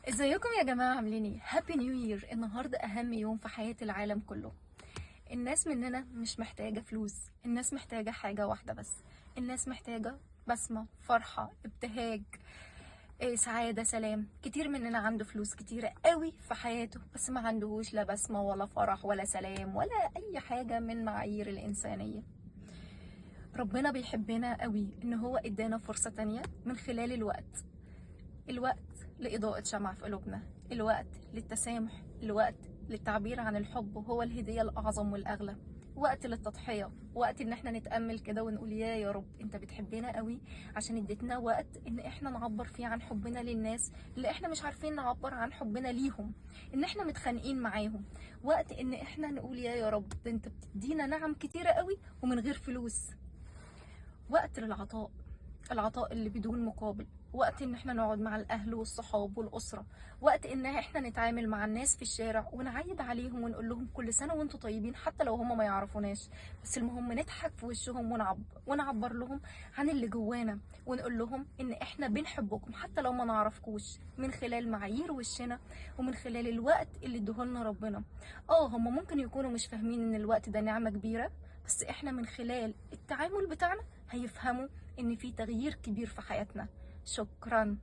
ازيكم يا جماعة؟ عاملين ايه؟ هابي نيو يير. النهاردة اهم يوم في حياة العالم كله. الناس مننا مش محتاجة فلوس، الناس محتاجة حاجة واحدة بس. الناس محتاجة بسمة، فرحة، ابتهاج، سعادة، سلام. كتير مننا عنده فلوس كتيرة قوي في حياته، بس ما عندهوش لا بسمة ولا فرح ولا سلام ولا اي حاجة من معايير الانسانية. ربنا بيحبنا قوي ان هو ادانا فرصة تانية من خلال الوقت لإضاءة شمعة في قلوبنا، الوقت للتسامح، الوقت للتعبير عن الحب، وهو الهدية الأعظم والأغلى. وقت للتضحية، وقت ان احنا نتأمل كده ونقول يا رب انت بتحبنا قوي عشان اديتنا وقت ان احنا نعبر فيه عن حبنا للناس اللي احنا مش عارفين نعبر عن حبنا ليهم، ان احنا متخانقين معاهم. وقت ان احنا نقول يا رب ده انت بتدينا نعم كتيرة قوي ومن غير فلوس. وقت للعطاء، العطاء اللي بدون مقابل. وقت ان احنا نقعد مع الاهل والصحاب والاسره. وقت ان احنا نتعامل مع الناس في الشارع ونعيد عليهم ونقول لهم كل سنه وانتم طيبين حتى لو هم ما يعرفوناش، بس المهم نضحك في وشهم ونعبر لهم عن اللي جوانا، ونقول لهم ان احنا بنحبكم حتى لو ما نعرفكوش، من خلال معايير وشنا ومن خلال الوقت اللي ادهولنا ربنا. هم ممكن يكونوا مش فاهمين ان الوقت ده نعمه كبيره، بس احنا من خلال التعامل بتاعنا هيفهموا ان في تغيير كبير في حياتنا. شكرا.